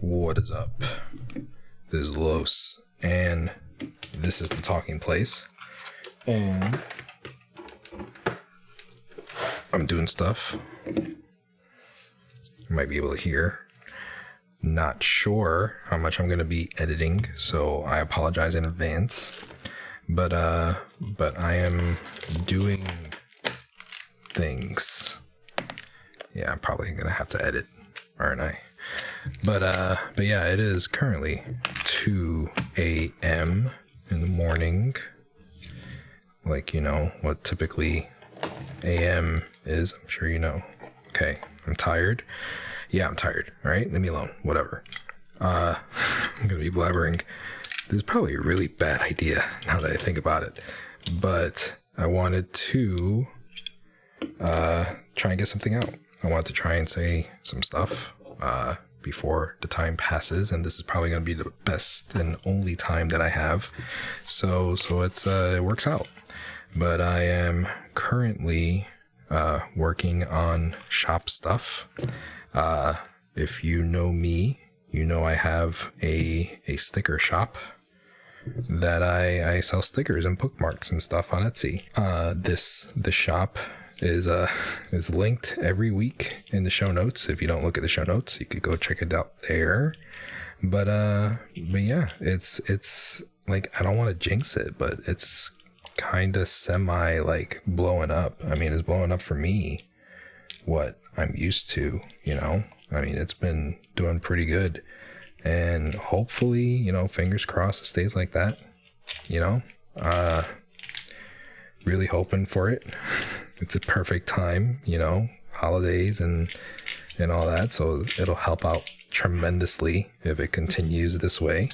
What is up? This is Los, and this is the talking place. And I'm doing stuff. You might be able to hear. Not sure how much I'm going to be editing, so I apologize in advance. But I am doing things. Yeah, I'm probably going to have to edit, aren't I? But yeah, it is currently 2 a.m. in the morning. Like, you know, what typically a.m. is, I'm sure you know. Okay, I'm tired. Yeah, I'm tired. All right, leave me alone. Whatever. I'm going to be blabbering. This is probably a really bad idea now that I think about it. But I wanted to try and get something out. I wanted to try and say some stuff before the time passes, and this is probably going to be the best and only time that I have. So it's it works out. But I am currently working on shop stuff. If you know me, you know I have a sticker shop that I sell stickers and bookmarks and stuff on Etsy. The shop is linked every week in the show notes. If you don't look at the show notes, you could go check it out there. But yeah, it's like, I don't want to jinx it, but it's kind of semi like blowing up. I mean, it's blowing up for me, what I'm used to, you know. I mean, it's been doing pretty good, and hopefully, you know, fingers crossed it stays like that, you know. Really hoping for it. It's a perfect time, you know, holidays and all that, so it'll help out tremendously if it continues this way.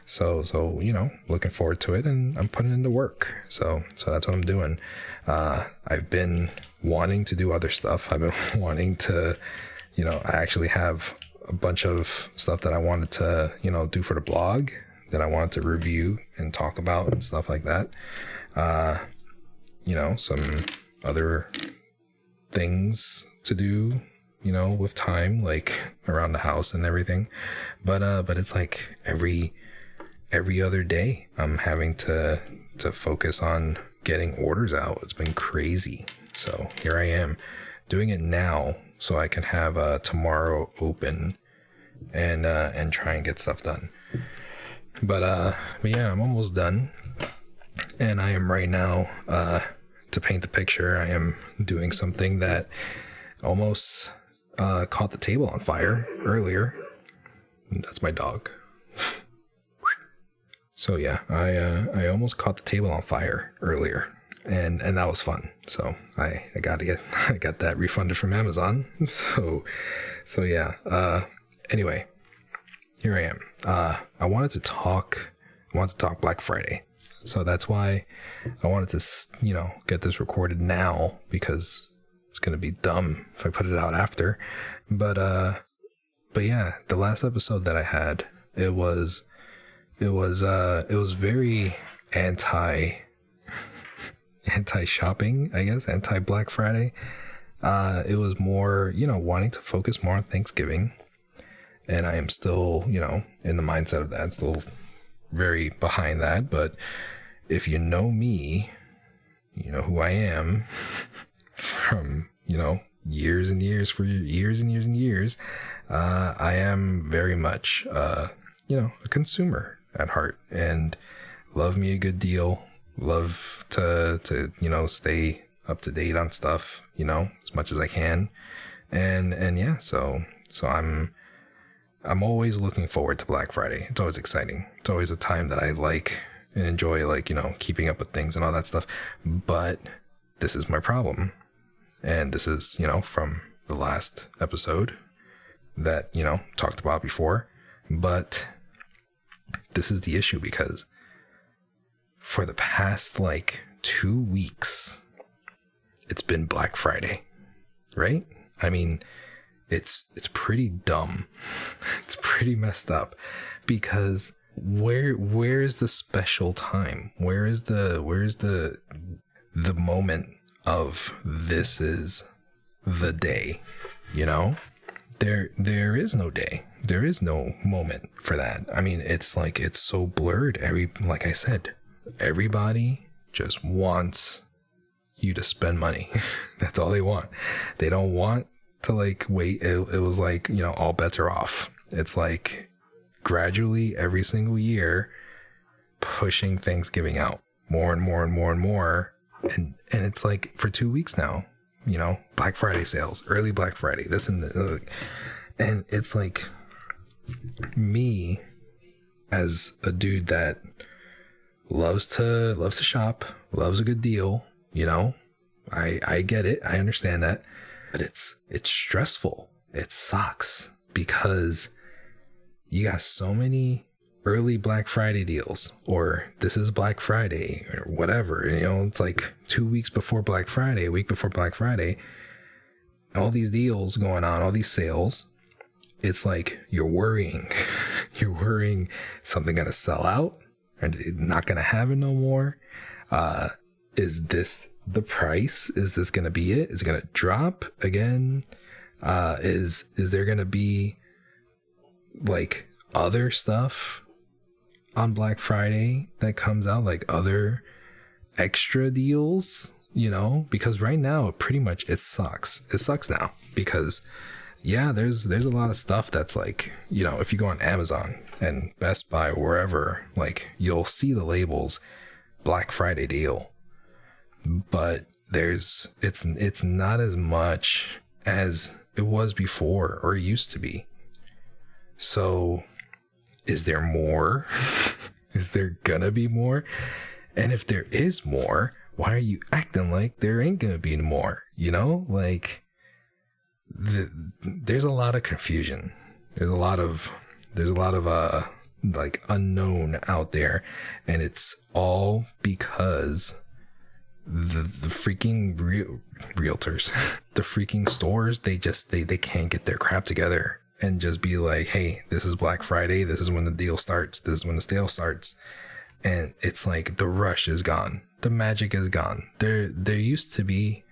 So you know, looking forward to it, and I'm putting in the work. So that's what I'm doing. I've been wanting to do other stuff. I've been wanting to, you know, I actually have a bunch of stuff that I wanted to, you know, do for the blog that I wanted to review and talk about and stuff like that. You know, some other things to do, you know, with time, like around the house and everything. But it's like every other day I'm having to focus on getting orders out. It's been crazy. So here I am doing it now so I can have tomorrow open and try and get stuff done. But yeah, I'm almost done. And I am right now, to paint the picture, I am doing something that almost caught the table on fire earlier. That's my dog. So yeah, I almost caught the table on fire earlier, and that was fun. So I got that refunded from Amazon. So yeah. Anyway, here I am. I wanted to talk Black Friday. So that's why I wanted to, you know, get this recorded now, because it's going to be dumb if I put it out after. But yeah, the last episode that I had, it was very anti-shopping, I guess, anti-Black Friday. It was more, you know, wanting to focus more on Thanksgiving. And I am still, you know, in the mindset of that, still very behind that. But if you know me, you know who I am from, you know, years and years and years. I am very much, you know, a consumer at heart, and love me a good deal. Love to, you know, stay up to date on stuff, you know, as much as I can. And yeah, so I'm always looking forward to Black Friday. It's always exciting. It's always a time that I like and enjoy, like, you know, keeping up with things and all that stuff. But this is my problem. And this is, you know, from the last episode that, you know, talked about before. But this is the issue, because for the past, like, 2 weeks, it's been Black Friday, right? I mean, it's pretty dumb. It's pretty messed up, because where's the special time? Where's the moment of this is the day, you know? There is no day. there is no moment for that. I mean, it's like, it's so blurred. Like I said, everybody just wants you to spend money. That's all they want. They don't want to like wait. It was like, you know, all bets are off. It's like gradually every single year pushing Thanksgiving out more and more and more and more. And it's like for 2 weeks now, you know, Black Friday sales, early Black Friday, this and that. And it's like, me as a dude that loves to shop, loves a good deal, you know, I get it. I understand that, but it's stressful. It sucks because you got so many early Black Friday deals, or this is Black Friday or whatever, you know, it's like 2 weeks before Black Friday, a week before Black Friday, all these deals going on, all these sales. It's like you're worrying something gonna sell out and not gonna have it no more. Is this the price? Is this gonna be it? Is it gonna drop again? Is there gonna be like other stuff on Black Friday that comes out, like other extra deals, you know? Because right now pretty much it sucks now, because yeah, there's a lot of stuff that's like, you know, if you go on Amazon and Best Buy or wherever, like you'll see the labels Black Friday deal, but it's not as much as it was before or it used to be. So is there more? Is there gonna be more? And if there is more, why are you acting like there ain't gonna be more? You know, like there's a lot of confusion. There's a lot of like unknown out there, and it's all because the freaking realtors, the freaking stores, they can't get their crap together and just be like, hey, this is Black Friday, this is when the deal starts, this is when the sale starts. And it's like the rush is gone, the magic is gone. There used to be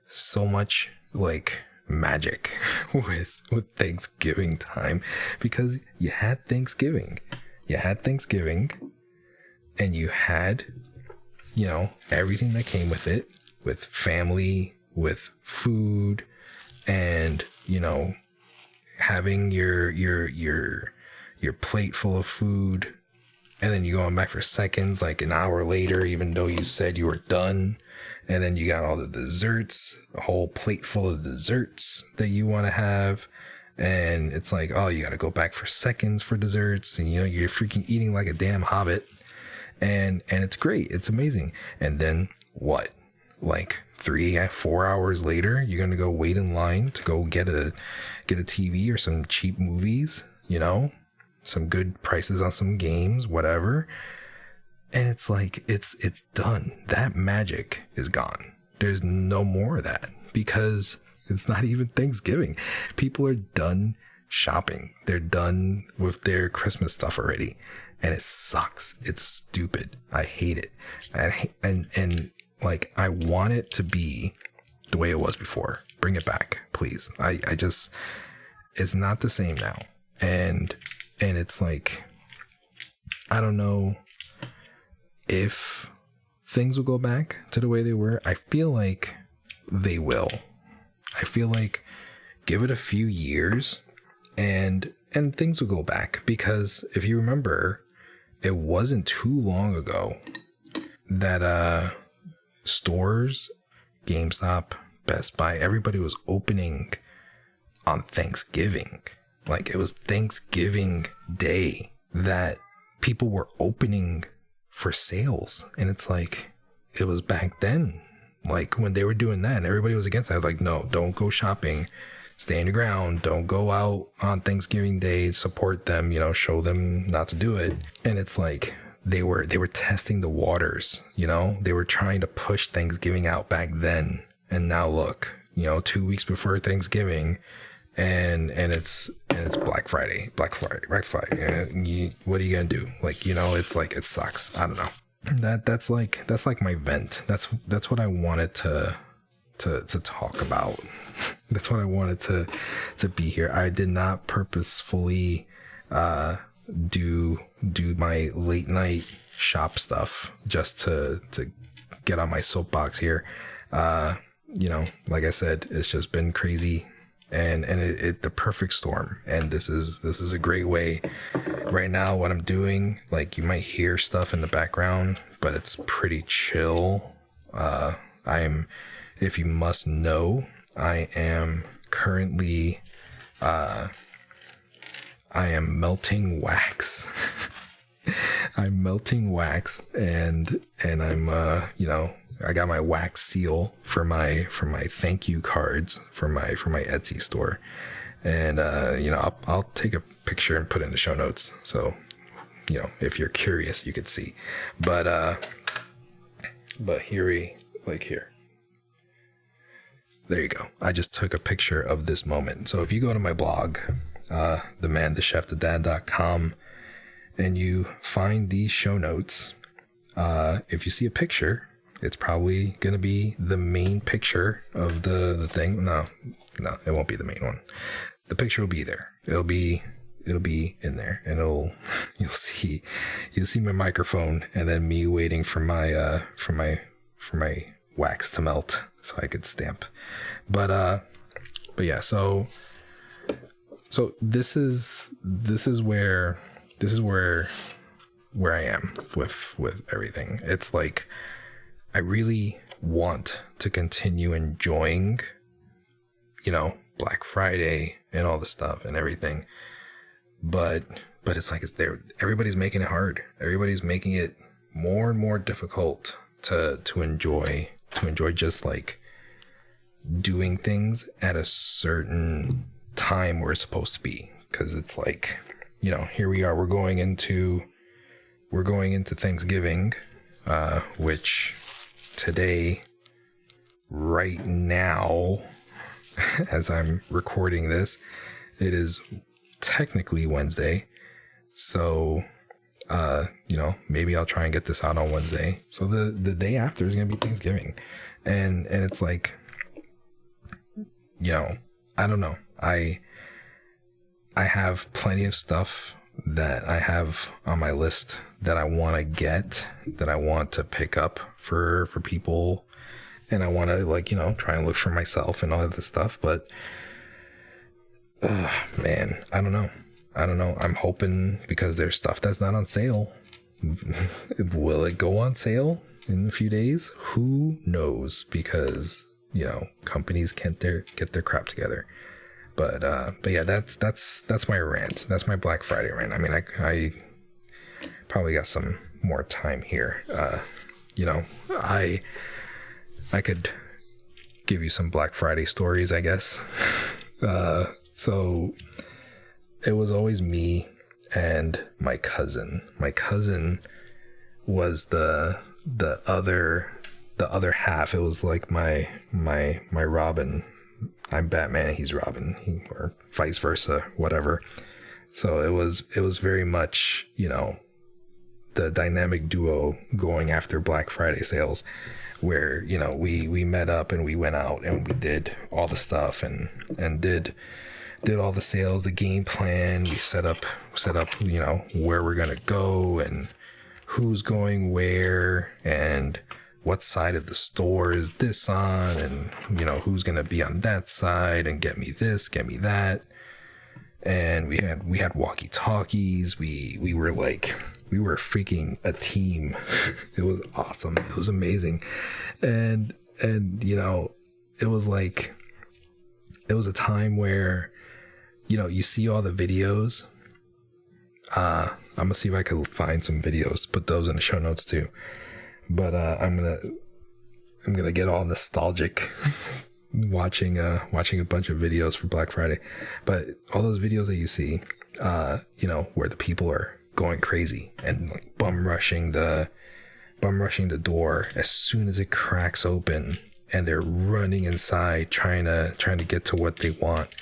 so much like magic with Thanksgiving time, because you had Thanksgiving and you had, you know, everything that came with it, with family, with food, and, you know, having your plate full of food, and then you going back for seconds, like an hour later, even though you said you were done. And then you got all the desserts, a whole plate full of desserts that you want to have. And it's like, oh, you got to go back for seconds for desserts. And, you know, you're freaking eating like a damn hobbit. And it's great. It's amazing. And then what? Like 3-4 hours later, you're going to go wait in line to go get a TV or some cheap movies, you know, some good prices on some games, whatever. And it's like, it's done. That magic is gone. There's no more of that, because it's not even Thanksgiving. People are done shopping. They're done with their Christmas stuff already. And it sucks. It's stupid. I hate it. And like, I want it to be the way it was before. Bring it back, please. I just, it's not the same now. And it's like, I don't know if things will go back to the way they were. I feel like they will. I feel like give it a few years and things will go back, because if you remember, it wasn't too long ago that stores, GameStop, Best Buy, everybody was opening on Thanksgiving. Like, it was Thanksgiving Day that people were opening for sales. And it's like, it was back then, like when they were doing that and everybody was against it. I was like, no, don't go shopping, stay on your ground, don't go out on Thanksgiving Day, support them, you know, show them not to do it. And it's like they were testing the waters, you know, they were trying to push Thanksgiving out back then. And now look, you know, 2 weeks before Thanksgiving, and it's Black Friday. What are you gonna do? Like, you know, it's like, it sucks. I don't know. That's like my vent. That's what I wanted to to talk about. That's what I wanted to be here. I did not purposefully do my late night shop stuff just to get on my soapbox here. Like I said, it's just been crazy, and it the perfect storm. And this is a great way. Right now, what I'm doing, like, you might hear stuff in the background, but it's pretty chill. If you must know, I am currently, I am melting wax. I'm melting wax, and I'm, I got my wax seal for my thank you cards for my Etsy store. And, I'll take a picture and put it in the show notes. So, if you're curious, you could see, but here, there you go. I just took a picture of this moment. So if you go to my blog, themanthechefthedad.com, and you find these show notes, if you see a picture, it's probably going to be the main picture of the thing. No, it won't be the main one. The picture will be there. It'll be in there, and you'll see my microphone, and then me waiting for my wax to melt so I could stamp. But yeah, so this is where I am with everything. It's like, I really want to continue enjoying, Black Friday and all the stuff and everything. But it's like, everybody's making it hard. Everybody's making it more and more difficult to enjoy just like doing things at a certain time where it's supposed to be. Cause it's like, here we are, we're going into Thanksgiving, which today, right now, as I'm recording this, it is technically Wednesday. So, maybe I'll try and get this out on Wednesday. So the day after is going to be Thanksgiving. And it's like, I don't know. I have plenty of stuff that I have on my list that I want to get, that I want to pick up for people. And I want to try and look for myself and all of this stuff. But, man, I don't know. I'm hoping, because there's stuff that's not on sale. Will it go on sale in a few days? Who knows? Because, companies can't get their crap together. But yeah, that's my rant. That's my Black Friday rant. I mean, I probably got some more time here. I could give you some Black Friday stories, I guess. So it was always me and my cousin. My cousin was the other half. It was like my Robin. I'm Batman, he's Robin, or vice versa, whatever. So it was very much, the dynamic duo going after Black Friday sales, where, we met up and we went out and we did all the stuff and did all the sales, the game plan. We set up, where we're going to go and who's going where and what side of the store is this on, and, who's going to be on that side, and get me this, get me that. And we had walkie talkies. We were freaking a team. It was awesome. It was amazing. And, it was like, it was a time where, you see all the videos. I'm gonna see if I can find some videos, put those in the show notes too. But, I'm gonna get all nostalgic watching a bunch of videos for Black Friday. But all those videos that you see, where the people are going crazy and like bum rushing the door as soon as it cracks open, and they're running inside trying to get to what they want.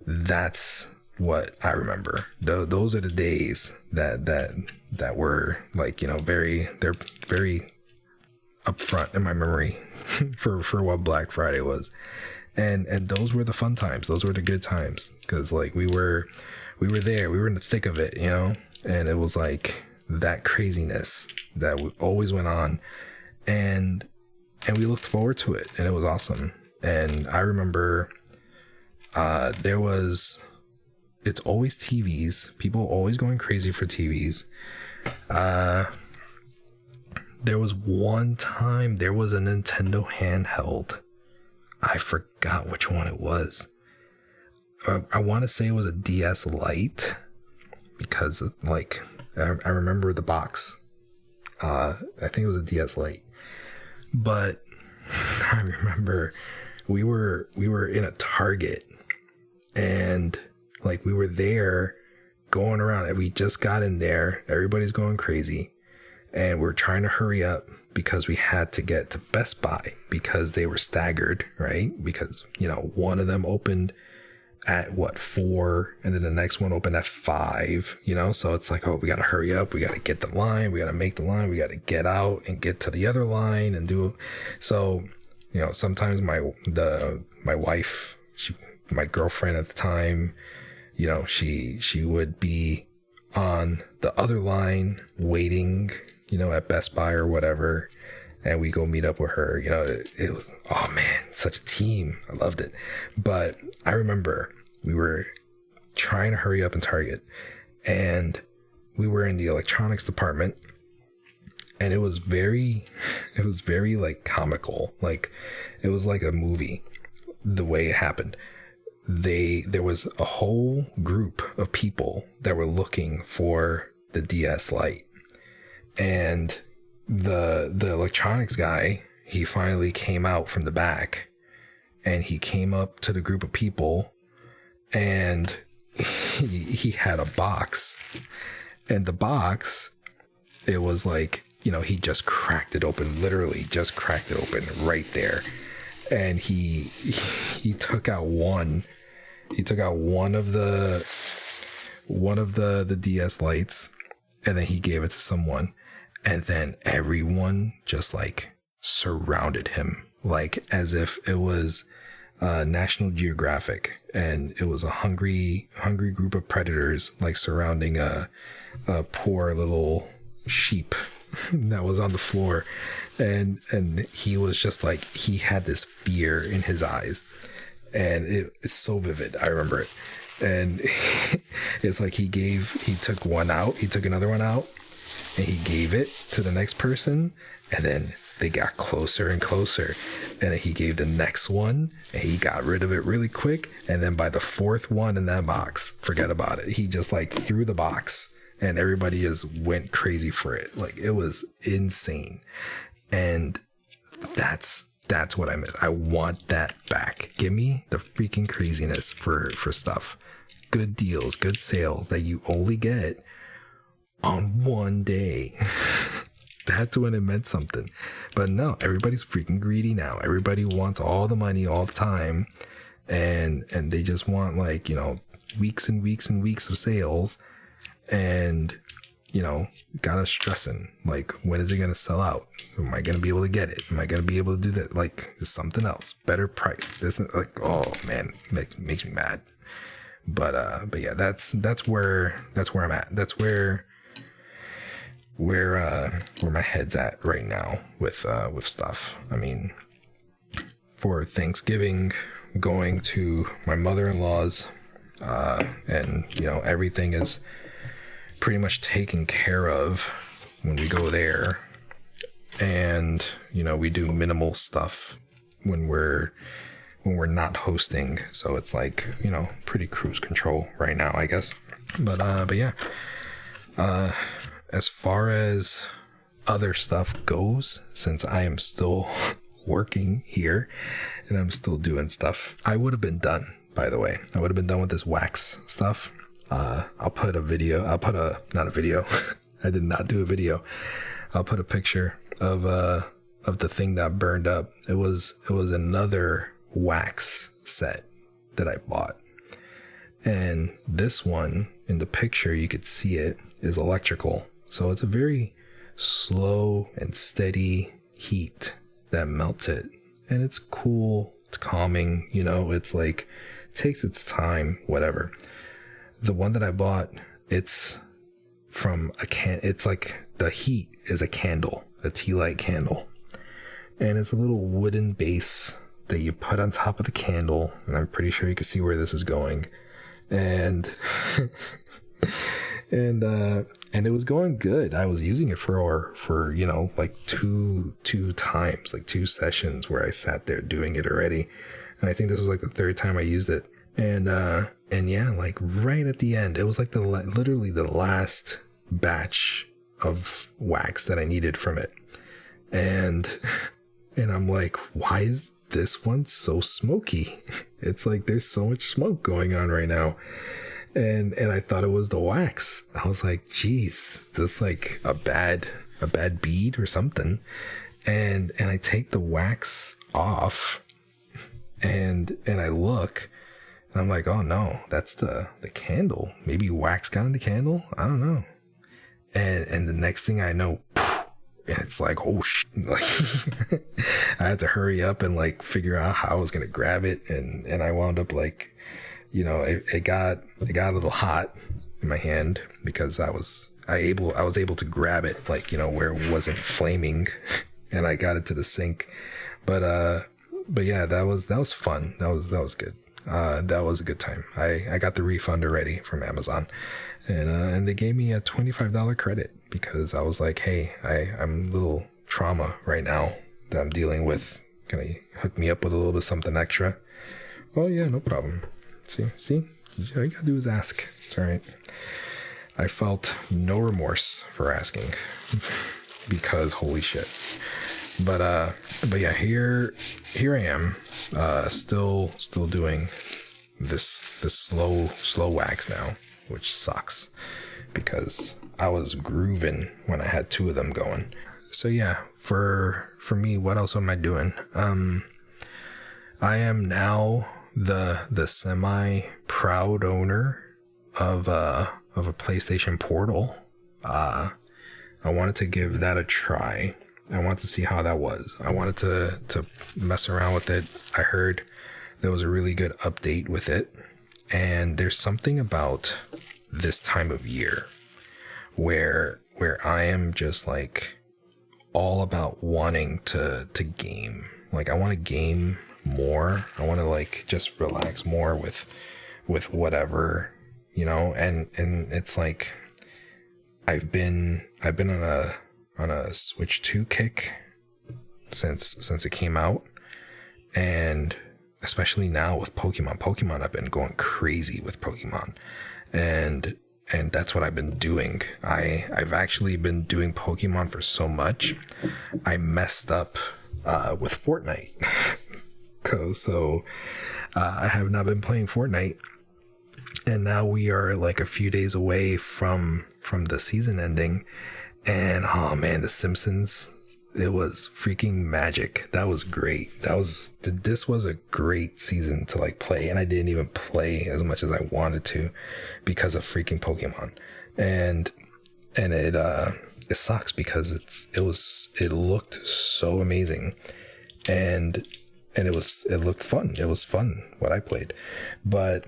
That's what I remember. Those are the days that were like, they're very up front in my memory for what Black Friday was. And those were the fun times. Those were the good times, because like we were there, we were in the thick of it, you know. And it was like that craziness that always went on, and we looked forward to it, and it was awesome. And I remember it's always TVs, people always going crazy for TVs. There was one time there was a Nintendo handheld. I forgot which one it was. I want to say it was a DS Lite, because like I remember the box. I think it was a DS Lite, but I remember we were in a Target, and like we were there going around, and we just got in there. Everybody's going crazy, and we're trying to hurry up because we had to get to Best Buy because they were staggered, right? Because, you know, one of them opened at 4, and then the next one opened at 5, you know? So it's like, oh, we got to hurry up. We got to get the line. We got to make the line. We got to get out and get to the other line and do. So, you know, sometimes my wife, my girlfriend at the time, you know, she would be on the other line waiting, you know, at Best Buy or whatever, and we go meet up with her. You know, it was, oh man, such a team. I loved it. But I remember we were trying to hurry up in Target, and we were in the electronics department, and it was very like comical. Like it was like a movie, the way it happened. There was a whole group of people that were looking for the DS Lite, and the electronics guy, he finally came out from the back, and he came up to the group of people, and he had a box, and the box, it was like, you know, he just cracked it open, literally just cracked it open right there. And he took out one of the DS Lites, and then he gave it to someone, and then everyone just like surrounded him, like as if it was National Geographic, and it was a hungry group of predators like surrounding a poor little sheep that was on the floor. And he was just like, he had this fear in his eyes, and it's so vivid. I remember it. And it's like he took one out, he took another one out, and he gave it to the next person, and then they got closer and closer, and then he gave the next one, and he got rid of it really quick. And then by the fourth one in that box, forget about it. He just like threw the box, and everybody just went crazy for it. Like it was insane. And that's what I miss. I want that back. Give me the freaking craziness for stuff. Good deals, good sales that you only get on one day. That's when it meant something. But no, everybody's freaking greedy now. Everybody wants all the money all the time, and they just want, like, you know, weeks and weeks and weeks of sales. And, you know, got us stressing, like, when is it going to sell out? Am I going to be able to get it? Am I going to be able to do that? Like, something else, better price. This, like, oh man, makes me mad. But yeah, that's where I'm at. That's where my head's at right now with stuff. I mean, for Thanksgiving, going to my mother-in-law's, and, you know, everything is pretty much taken care of when we go there. And, you know, we do minimal stuff when we're not hosting. So it's like, you know, pretty cruise control right now, I guess. But yeah, as far as other stuff goes, since I am still working here and I'm still doing stuff, I would have been done, by the way. I would have been done with this wax stuff. I'll put a video. Not a video. I did not do a video. I'll put a picture of the thing that burned up. It was another wax set that I bought. And this one, in the picture, you could see it, is electrical. So it's a very slow and steady heat that melts it, and it's cool, it's calming, you know, it's like, takes its time, whatever. The one that I bought, it's from it's like the heat is a candle, a tea light candle, and it's a little wooden base that you put on top of the candle, and I'm pretty sure you can see where this is going. And and it was going good. I was using it for you know, like two times, like 2 sessions where I sat there doing it already, and I think this was like the 3rd time I used it. And yeah, like right at the end, it was like literally the last batch of wax that I needed from it, and I'm like, why is this one so smoky? It's like there's so much smoke going on right now. And I thought it was the wax. I was like, geez, this like a bad bead or something. And I take the wax off, and I look, and I'm like, oh no, that's the candle. Maybe wax got in the candle. I don't know. And the next thing I know, and it's like, oh shit. Like I had to hurry up and like figure out how I was gonna grab it, and I wound up like, you know, it got a little hot in my hand because I was able to grab it, like, you know, where it wasn't flaming, and I got it to the sink. But yeah, that was fun. That was good. That was a good time. I got the refund already from Amazon, and they gave me a $25 credit because I was like, hey, I'm a little trauma right now that I'm dealing with. Can you hook me up with a little bit of something extra? Oh yeah, no problem. See, all you gotta do is ask. It's all right. I felt no remorse for asking because holy shit. But yeah, here I am, still doing this slow wax now, which sucks because I was grooving when I had 2 of them going. So yeah, for me, what else am I doing? I am now the semi proud owner of a PlayStation Portal. I wanted to give that a try. I wanted to see how that was. I wanted to mess around with it. I heard there was a really good update with it, and there's something about this time of year where I am just like all about wanting to game. Like I want to game more. I want to like just relax more with whatever, you know, and it's like I've been on a Switch 2 kick since it came out, and especially now with Pokemon, I've been going crazy with Pokemon, and that's what I've been doing. I've actually been doing Pokemon for so much, I messed up with Fortnite. So I have not been playing Fortnite, and now we are like a few days away from the season ending, and oh man, The Simpsons, it was freaking magic. That was great. This was a great season to like play, and I didn't even play as much as I wanted to because of freaking Pokemon. And it sucks because it looked so amazing, and it looked fun. It was fun what I played, but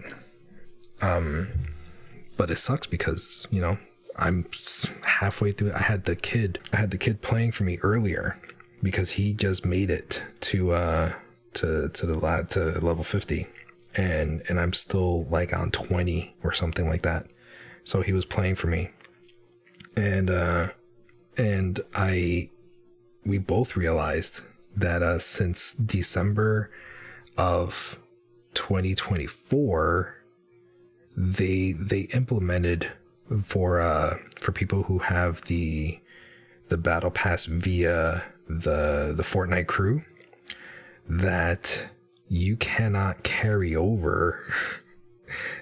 it sucks because, you know, I'm halfway through. I had the kid playing for me earlier because he just made it to level 50, and I'm still like on 20 or something like that. So he was playing for me, and we both realized that since December of 2024, they implemented for people who have the battle pass via the Fortnite crew, that you cannot carry over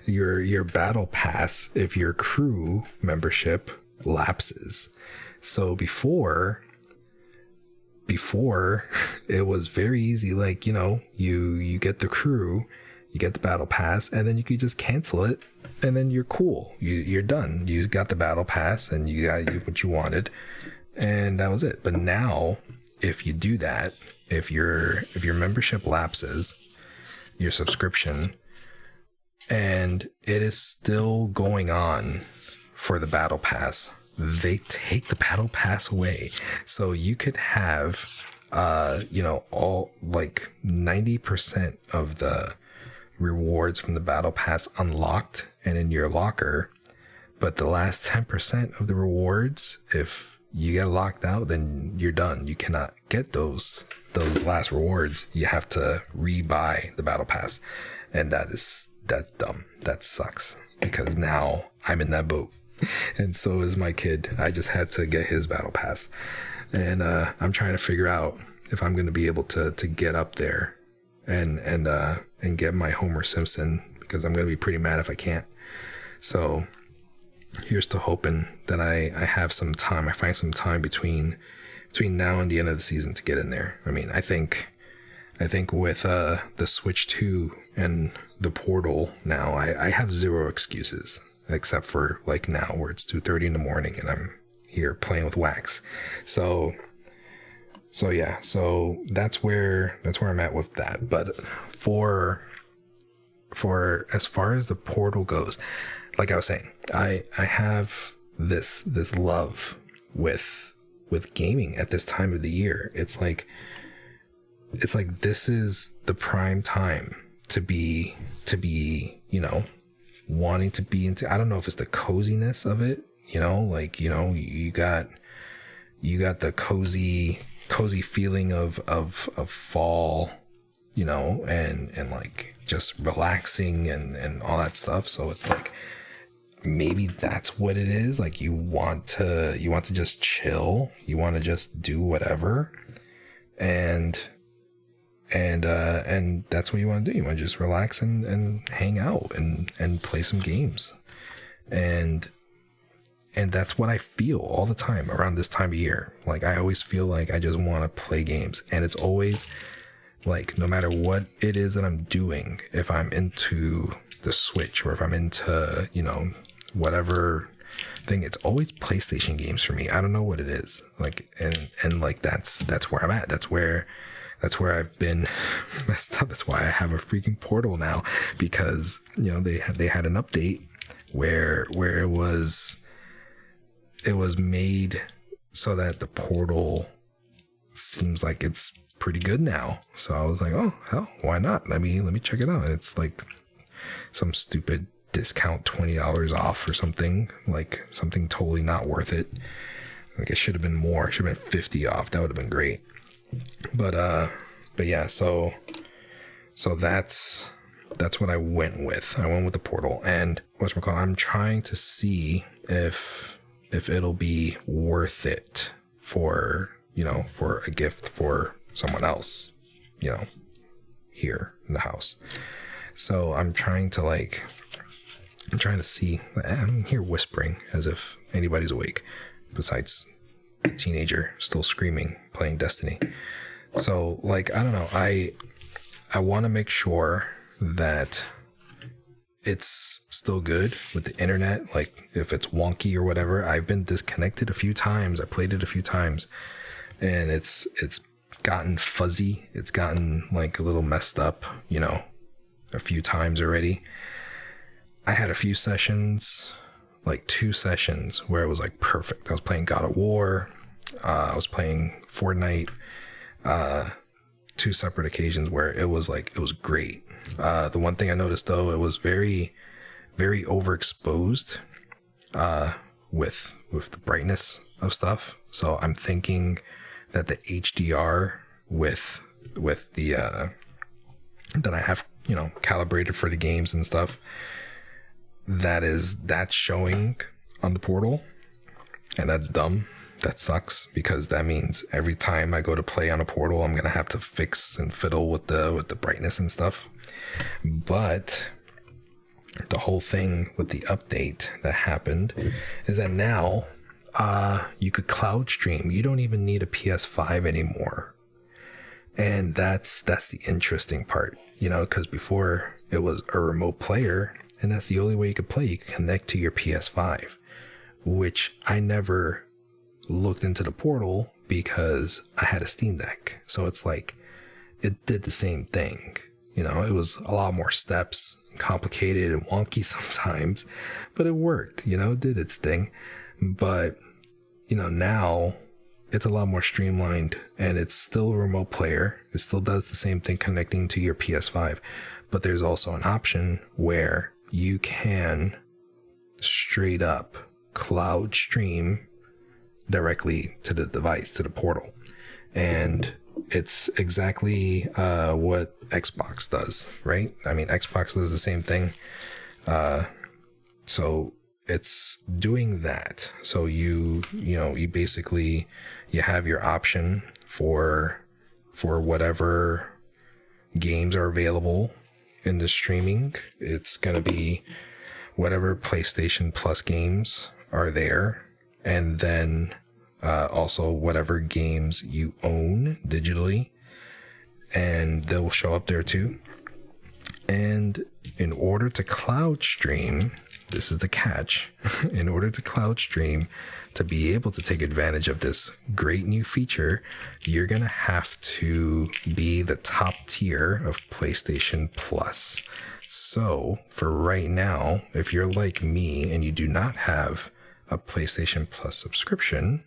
your battle pass if your crew membership lapses. So before it was very easy, like, you know, you get the crew, you get the battle pass, and then you could just cancel it, and then you're cool. You're done. You got the battle pass, and you got what you wanted, and that was it. But now if you do that, if your membership lapses, your subscription, and it is still going on for the battle pass, they take the battle pass away. So you could have all like 90% of the rewards from the battle pass unlocked and in your locker, but the last 10% of the rewards, if you get locked out, then you're done. You cannot get those last rewards. You have to rebuy the battle pass, and that's dumb. That sucks, because now I'm in that boat, and so is my kid. I just had to get his battle pass, and I'm trying to figure out if I'm going to be able to get up there and get my Homer Simpson, because I'm going to be pretty mad if I can't. So here's to hoping that I have some time. I find some time between now and the end of the season to get in there. I mean, I think with the Switch 2 and the Portal now, I have zero excuses, except for like now where it's 2:30 in the morning and I'm here playing with wax. So yeah, so that's where I'm at with that. But for as far as the Portal goes, like I was saying, I have this love with gaming at this time of the year. It's like this is the prime time to be wanting to be into, I don't know if it's the coziness of it, you got the cozy feeling of fall, and like just relaxing and all that stuff. So it's like, maybe that's what it is. Like you want to just chill. You want to just do whatever. And that's what you want to do. You want to just relax and hang out and play some games. And that's what I feel all the time around this time of year. Like I always feel like I just want to play games, and it's always like, no matter what it is that I'm doing, if I'm into the Switch or if I'm into, whatever thing, it's always PlayStation games for me. I don't know what it is. Like, and like, that's where I'm at. That's where I've been messed up. That's why I have a freaking Portal now, because, they had an update where it was made so that the Portal seems like it's pretty good now. So I was like, oh hell, why not? Let me check it out. And it's like some stupid discount, $20 off or something, like something totally not worth it. Like it should have been more. It should have been 50 off. That would have been great. But yeah, so that's what I went with. I went with the Portal, and I'm trying to see if it'll be worth it for a gift for someone else, here in the house. So I'm trying to see. I'm here whispering as if anybody's awake, besides a teenager still screaming, playing Destiny. So I don't know. I want to make sure that it's still good with the internet. Like if it's wonky or whatever, I've been disconnected a few times. I played it a few times, and it's gotten fuzzy. It's gotten like a little messed up, a few times already. I had a few sessions, like 2 sessions, where it was like perfect. I was playing God of War. I was playing Fortnite. 2 separate occasions where it was great. The one thing I noticed though, it was very, very overexposed, with the brightness of stuff. So I'm thinking that the HDR with the, that I have, calibrated for the games and stuff, that's showing on the Portal, and that's dumb. That sucks, because that means every time I go to play on a Portal, I'm gonna have to fix and fiddle with the brightness and stuff. But the whole thing with the update that happened is that now you could cloud stream. You don't even need a PS5 anymore, and that's the interesting part, because before it was a remote player, and that's the only way you could play. You could connect to your PS5, which I never looked into the Portal, because I had a Steam Deck. So it's like, it did the same thing. You know, it was a lot more steps, complicated and wonky sometimes, but it worked, you know, it did its thing. But, you know, now it's a lot more streamlined, and it's still a remote player. It still does the same thing connecting to your PS5, but there's also an option where you can straight up cloud stream directly to the device, to the portal. And it's exactly what Xbox does, right? I mean, Xbox does the same thing. So it's doing that. So you basically, you have your option for whatever games are available in the streaming. It's going to be whatever PlayStation Plus games are there. And then also whatever games you own digitally, and they'll show up there too. And in order to cloud stream, this is the catch, in order to cloud stream, to be able to take advantage of this great new feature, you're going to have to be the top tier of PlayStation Plus. So for right now, if you're like me and you do not have a PlayStation Plus subscription,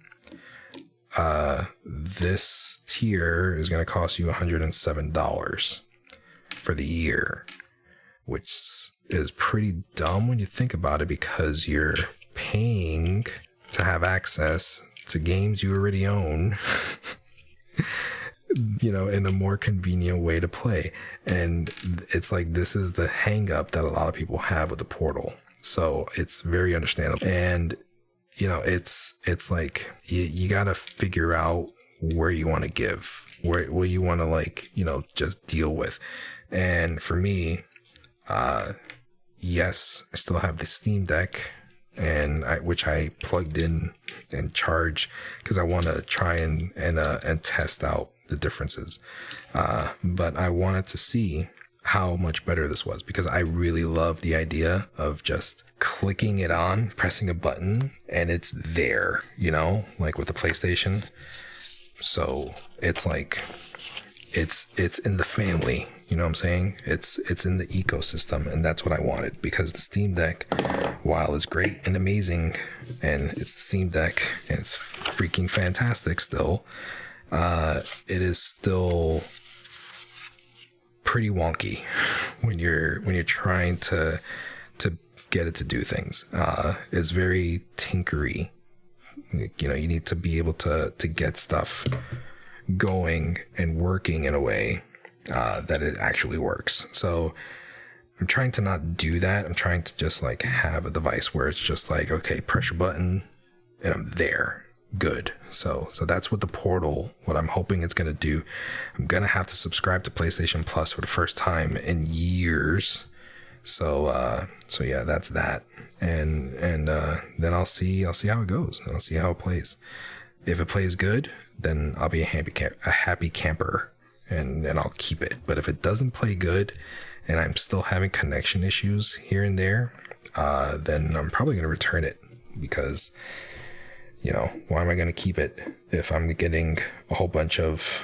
this tier is going to cost you $107 for the year, which is pretty dumb when you think about it, because you're paying to have access to games you already own, you know, in a more convenient way to play. And it's like, this is the hang up that a lot of people have with the portal. So it's very understandable. And you know, it's like you got to figure out where you want to give, where you want to, like, you know, just deal with. And for me, yes, I still have the Steam Deck, and which I plugged in and charge because I want to try and test out the differences. But I wanted to see how much better this was, because I really love the idea of just clicking it on, pressing a button, and it's there, you know, like with the PlayStation. So it's like, it's in the family, you know what I'm saying? It's in the ecosystem, and that's what I wanted, because the Steam Deck, while it's great and amazing, and it's the Steam Deck, and it's freaking fantastic still, it is still pretty wonky when you're trying to get it to do things. It's very tinkery. You know, you need to be able to get stuff going and working in a way that it actually works. So I'm trying to not do that. I'm trying to just like have a device where it's just like, okay, press your button and I'm there. Good. So that's what the portal, what I'm hoping it's going to do. I'm going to have to subscribe to PlayStation Plus for the first time in years. So yeah, that's that. And then I'll see how it goes, and I'll see how it plays. If it plays good, then I'll be a happy camper, and I'll keep it. But if it doesn't play good and I'm still having connection issues here and there, then I'm probably going to return it, because, you know, why am I going to keep it if I'm getting a whole bunch of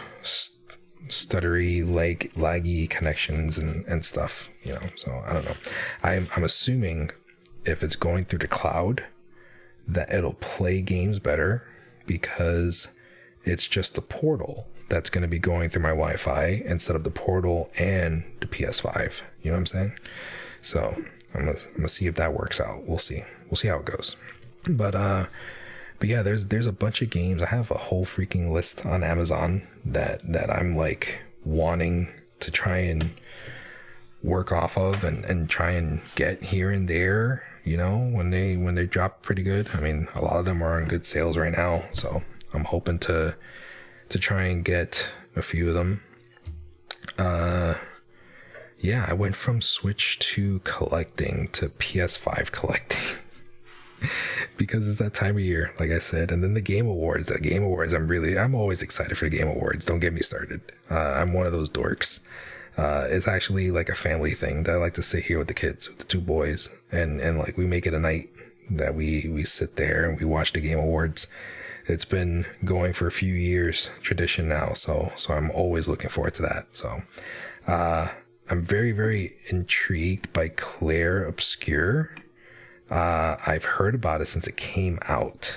stuttery, laggy connections and stuff, you know? So I don't know. I'm assuming if it's going through the cloud, that it'll play games better, because it's just the portal that's going to be going through my Wi-Fi instead of the portal and the PS5. You know what I'm saying? So I'm gonna see if that works out. We'll see how it goes. But yeah, there's a bunch of games. I have a whole freaking list on Amazon that I'm like wanting to try and work off of and try and get here and there, you know, when they drop pretty good. I mean, a lot of them are on good sales right now, so I'm hoping to try and get a few of them. Yeah, I went from Switch 2 collecting to PS5 collecting. Because it's that time of year, like I said. And then the Game Awards, I'm always excited for the Game Awards. Don't get me started. I'm one of those dorks. It's actually like a family thing that I like to sit here with the kids, with the two boys, and like we make it a night that we sit there and we watch the Game Awards. it's been going for a few years, tradition now. So I'm always looking forward to that. So I'm very, very intrigued by Claire Obscure. I've heard about it since it came out,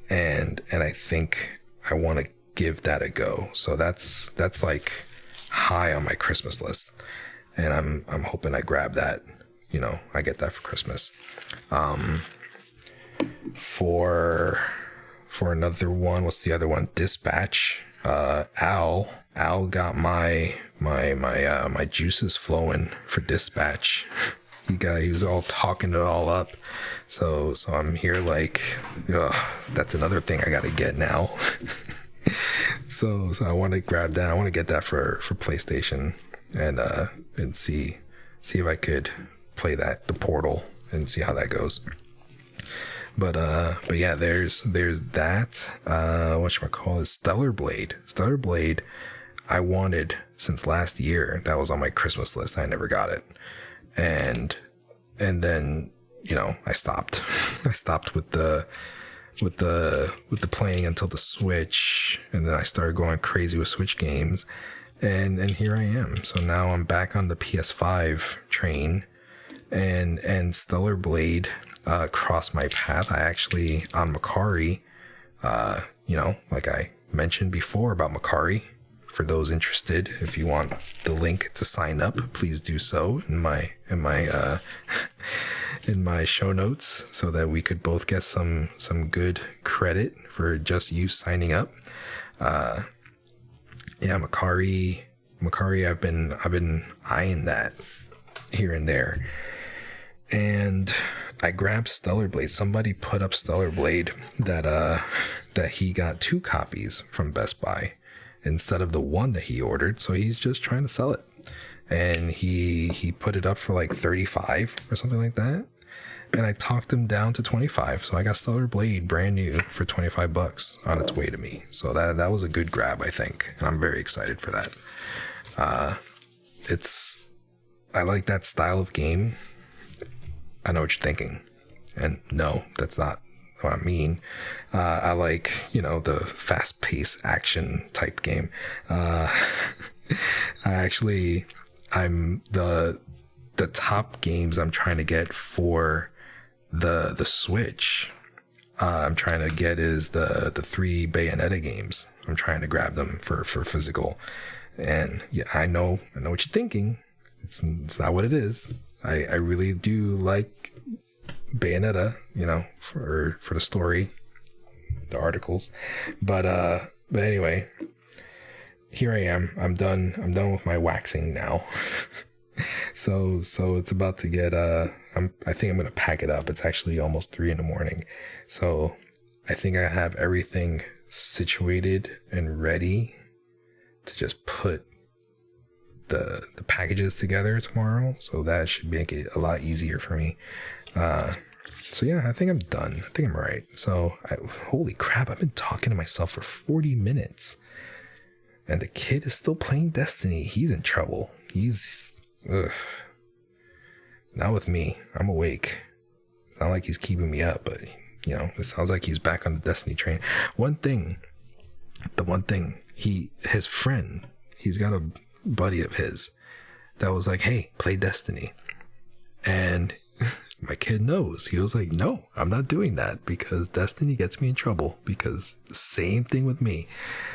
and I think I want to give that a go. So that's like high on my Christmas list, and I'm hoping I grab that. I get that for Christmas. For another one, what's the other one? Dispatch. Al got my juices flowing for Dispatch. He was all talking it all up. So I'm here like, that's another thing I gotta get now. So I want to grab that. I want to get that for PlayStation and see if I could play the Portal and see how that goes. But yeah, there's that. Whatchamacallit, Stellar Blade. I wanted since last year. That was on my Christmas list. I never got it. And then, I stopped. I stopped with the playing until the Switch, and then I started going crazy with Switch games. And here I am. So now I'm back on the PS5 train, and Stellar Blade crossed my path. I actually, on Macari, like I mentioned before about Macari, for those interested, if you want the link to sign up, please do so in my in my show notes, so that we could both get some good credit for just you signing up. Macari, I've been eyeing that here and there. And I grabbed Stellar Blade. Somebody put up Stellar Blade that he got 2 copies from Best Buy instead of the one that he ordered. So he's just trying to sell it. And he put it up for like 35 or something like that. And I talked him down to 25. So I got Stellar Blade brand new for $25 on its way to me. So that was a good grab, I think. And I'm very excited for that. I like that style of game. I know what you're thinking. And no, that's not what I mean. I like, the fast-paced action type game. I'm the top games I'm trying to get for the Switch. I'm trying to get is the 3 Bayonetta games. I'm trying to grab them for physical. And yeah, I know what you're thinking. It's not what it is. I really do like Bayonetta, for the story, the articles. But anyway, here I am. I'm done with my waxing now. So it's about to get I think I'm gonna pack it up. It's actually almost 3 a.m. So I think I have everything situated and ready to just put the packages together tomorrow. So that should make it a lot easier for me. So yeah, I think I'm done. I think I'm right. So holy crap, I've been talking to myself for 40 minutes. And the kid is still playing Destiny. He's in trouble. Not with me. I'm awake. It's not like he's keeping me up, but it sounds like he's back on the Destiny train. The one thing, his friend, he's got a buddy of his that was like, hey, play Destiny. And my kid knows. He was like, no, I'm not doing that, because Destiny gets me in trouble. Because same thing with me.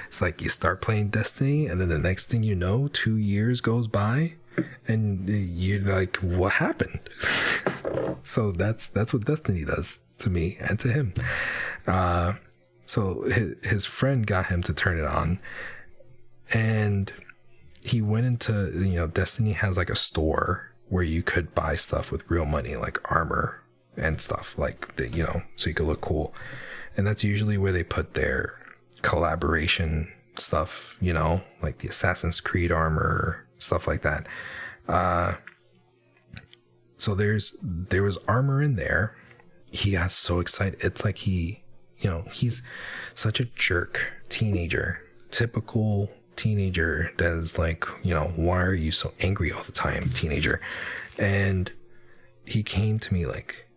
It's like you start playing Destiny, and then the next thing you know, 2 years goes by, and you're like, what happened? So that's what Destiny does to me and to him. So his friend got him to turn it on, and he went into, Destiny has like a store where you could buy stuff with real money, like armor and stuff like that, so you could look cool. And that's usually where they put their collaboration stuff, like the Assassin's Creed armor, stuff like that. So there was armor in there. He got so excited. It's like he's such a jerk teenager, typical teenager that is like, why are you so angry all the time, teenager? And he came to me like,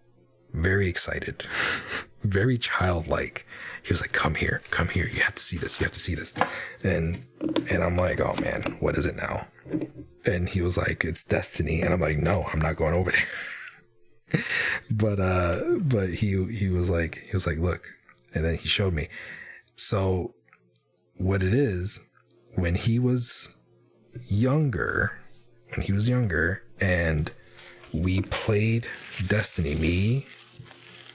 very excited, very childlike. He was like, come here, you have to see this, and I'm like, oh man, what is it now? And he was like, it's destiny. And I'm like, no, I'm not going over there. but he was like, look. And then he showed me. So what it is, when he was younger, and we played Destiny, me,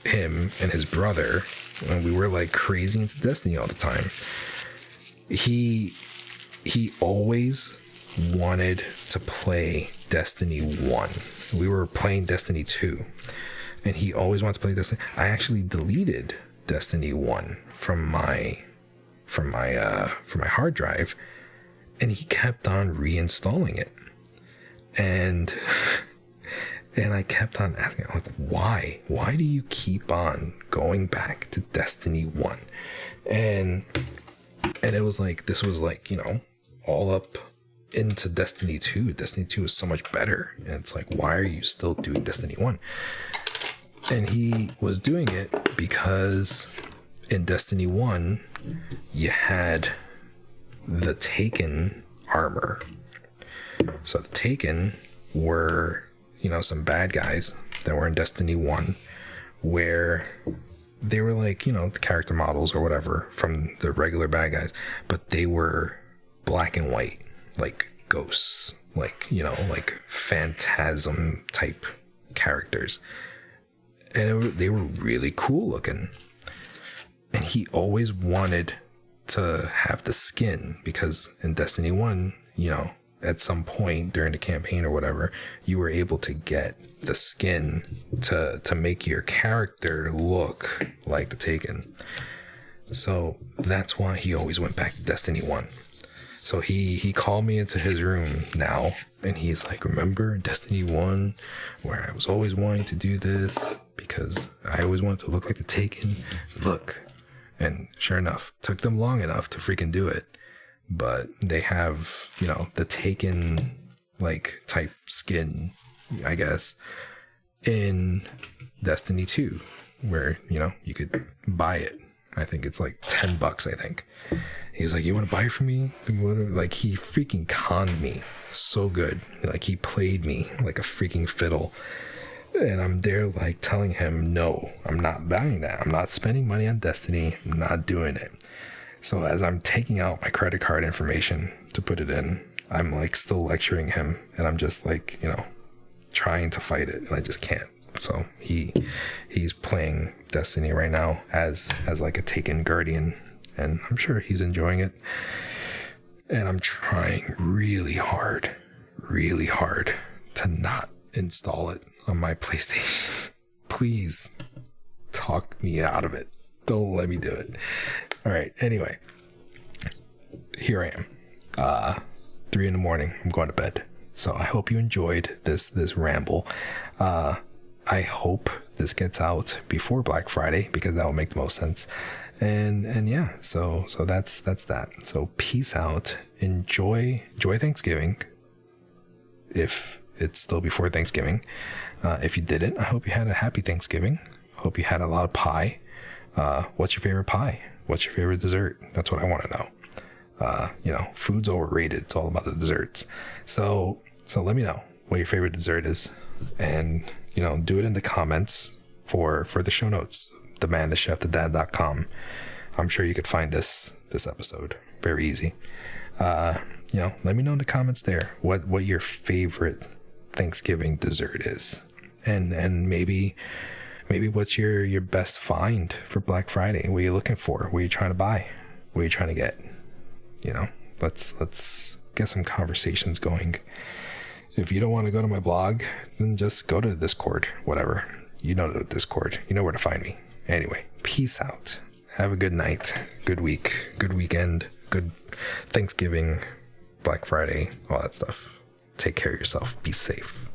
him, and his brother, and we were like crazy into Destiny all the time. He always wanted to play Destiny 1. We were playing Destiny 2, and he always wanted to play Destiny. I actually deleted Destiny 1 from my hard drive, and he kept on reinstalling it. And I kept on asking, like, why do you keep on going back to Destiny 1? And it was like, this was like, you know, all up into Destiny 2. Destiny 2 is so much better. And it's like, why are you still doing Destiny 1? And he was doing it because in Destiny 1, you had the Taken armor. So the Taken were, you know, some bad guys that were in Destiny 1, where they were like, you know, the character models or whatever from the regular bad guys, but they were black and white, like ghosts, like, you know, like phantasm type characters. And they were really cool looking. And he always wanted to have the skin, because in Destiny 1, you know, at some point during the campaign or whatever, you were able to get the skin to make your character look like the Taken. So that's why he always went back to Destiny 1. So he called me into his room now, and he's like, remember in Destiny 1 where I was always wanting to do this because I always wanted to look like the Taken? Look. And sure enough, took them long enough to freaking do it. But they have, you know, the Taken like type skin, I guess, in Destiny 2, where, you know, you could buy it. I think it's like $10, I think. He's like, you want to buy it for me? Like, he freaking conned me so good. Like, he played me like a freaking fiddle. And I'm there like telling him, no, I'm not buying that. I'm not spending money on Destiny. I'm not doing it. So as I'm taking out my credit card information to put it in, I'm like still lecturing him, and I'm just like, you know, trying to fight it, and I just can't. So he's playing Destiny right now as like a Taken Guardian, and I'm sure he's enjoying it. And I'm trying really hard to not install it on my PlayStation. Please talk me out of it. Don't let me do it. All right. Anyway, here I am. 3 a.m. I'm going to bed. So I hope you enjoyed this ramble. I hope this gets out before Black Friday, because that will make the most sense. And yeah, so that's that. So peace out. Enjoy Thanksgiving, if it's still before Thanksgiving. If you didn't, I hope you had a happy Thanksgiving. I hope you had a lot of pie. What's your favorite pie? What's your favorite dessert? That's what I want to know. You know, food's overrated. It's all about the desserts. So let me know what your favorite dessert is, and, you know, do it in the comments for the show notes, themanthechefthedad.com. I'm sure you could find this episode very easy. You know, let me know in the comments there what your favorite Thanksgiving dessert is, and maybe what's your best find for Black Friday. What are you looking for? What are you trying to buy? What are you trying to get? You know, let's get some conversations going. If you don't want to go to my blog, then just go to the Discord, whatever. You know the Discord. You know where to find me. Anyway, peace out. Have a good night, good week, good weekend, good Thanksgiving, Black Friday, all that stuff. Take care of yourself. Be safe.